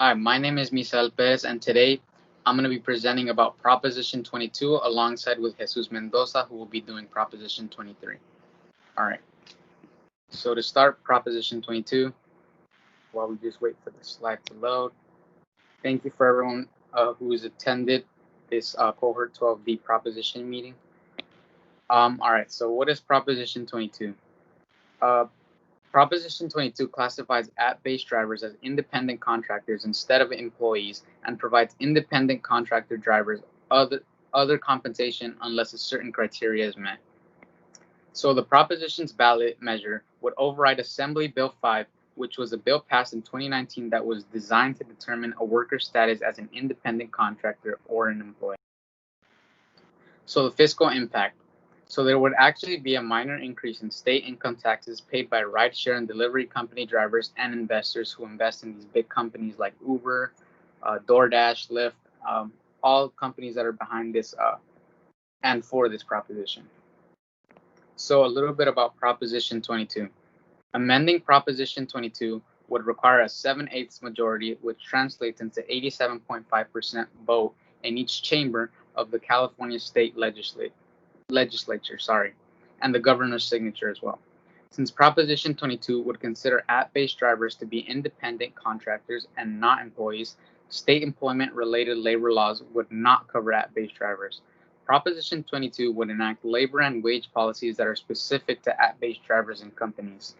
Hi, my name is Misael Perez, and today I'm going to be presenting about Proposition 22 alongside with Jesus Mendoza, who will be doing Proposition 23. All right, so to start Proposition 22, while we just wait for the slide to load, thank you for everyone who's attended this Cohort 12B Proposition meeting. All right, so what is Proposition 22? Uh, Proposition 22 classifies app-based drivers as independent contractors instead of employees and provides independent contractor drivers other compensation unless a certain criteria is met. So the proposition's ballot measure would override Assembly Bill 5, which was a bill passed in 2019 that was designed to determine a worker's status as an independent contractor or an employee. So the fiscal impact. So there would actually be a minor increase in state income taxes paid by rideshare and delivery company drivers and investors who invest in these big companies like Uber, DoorDash, Lyft, all companies that are behind this and for this proposition. So a little bit about Proposition 22. Amending Proposition 22 would require a 7/8 majority, which translates into 87.5% vote in each chamber of the California State Legislature, and the governor's signature as well. Since Proposition 22 would consider app-based drivers to be independent contractors and not employees, state employment-related labor laws would not cover app-based drivers. Proposition 22 would enact labor and wage policies that are specific to app-based drivers and companies.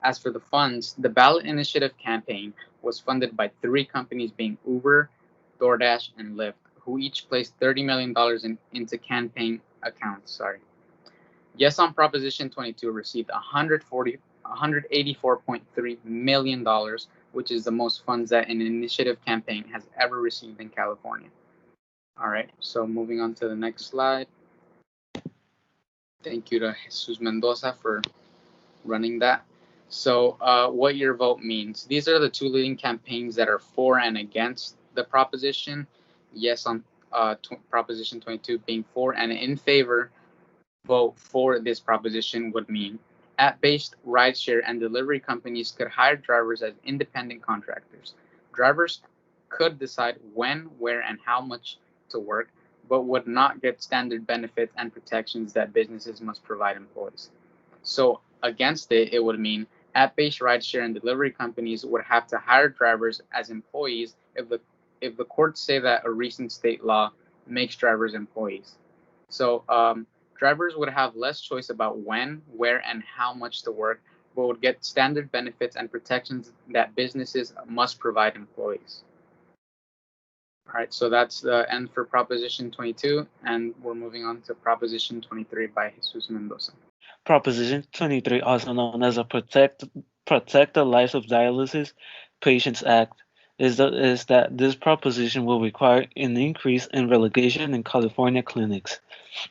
As for the funds, the ballot initiative campaign was funded by three companies being Uber, DoorDash, and Lyft, who each placed $30 million into campaign accounts. Yes on Proposition 22 received $184.3 million, which is the most funds that an initiative campaign has ever received in California. All right, so moving on to the next slide. Thank you to Jesus Mendoza for running that. So what your vote means. These are the two leading campaigns that are for and against the proposition. Yes on Proposition 22 being for, and in favor vote for this proposition would mean app-based rideshare and delivery companies could hire drivers as independent contractors. Drivers could decide when, where, and how much to work, but would not get standard benefits and protections that businesses must provide employees. So against it, it would mean app-based rideshare and delivery companies would have to hire drivers as employees if the courts say that a recent state law makes drivers employees. So drivers would have less choice about when, where, and how much to work, but would get standard benefits and protections that businesses must provide employees. All right, so that's the end for Proposition 22, and we're moving on to Proposition 23 by Jesus Mendoza. Proposition 23, also known as a Protect the Lives of Dialysis Patients Act, is that this proposition will require an increase in relegation in California clinics.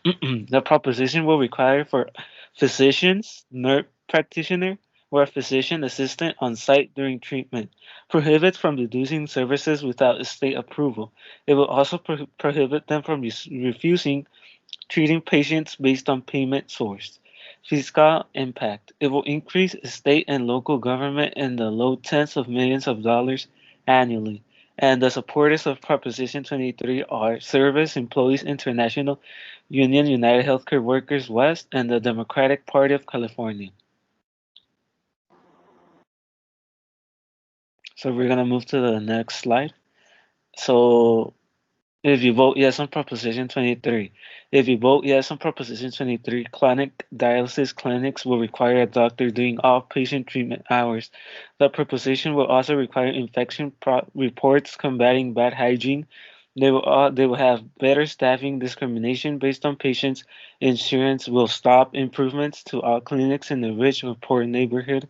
The proposition will require for physicians, nurse practitioner, or a physician assistant on site during treatment, prohibit from deducing services without state approval. It will also prohibit them from refusing treating patients based on payment source. Fiscal impact. It will increase state and local government in the low tens of millions of dollars annually. And the supporters of Proposition 23 are Service Employees International, Union United Healthcare Workers West, and the Democratic Party of California. So we're going to move to the next slide. So if you vote yes on Proposition 23, if you vote yes on Proposition 23, chronic dialysis clinics will require a doctor doing all patient treatment hours. The proposition will also require infection reports combating bad hygiene. They will have better staffing. Discrimination based on patients. Insurance will stop improvements to all clinics in the rich or poor neighborhood.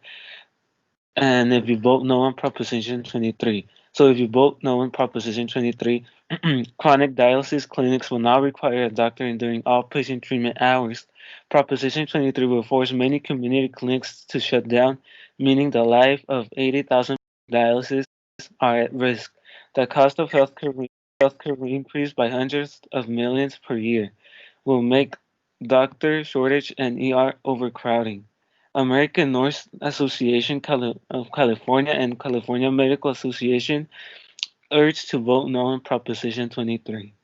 And if you vote no on Proposition 23, so if you vote no on Proposition 23, chronic dialysis clinics will now require a doctor during all patient treatment hours. Proposition 23 will force many community clinics to shut down, meaning the life of 80,000 dialysis are at risk. The cost of healthcare will increase by hundreds of millions per year. Will make doctor shortage and ER overcrowding. American Nurse Association of California and California Medical Association urge to vote no on Proposition 23.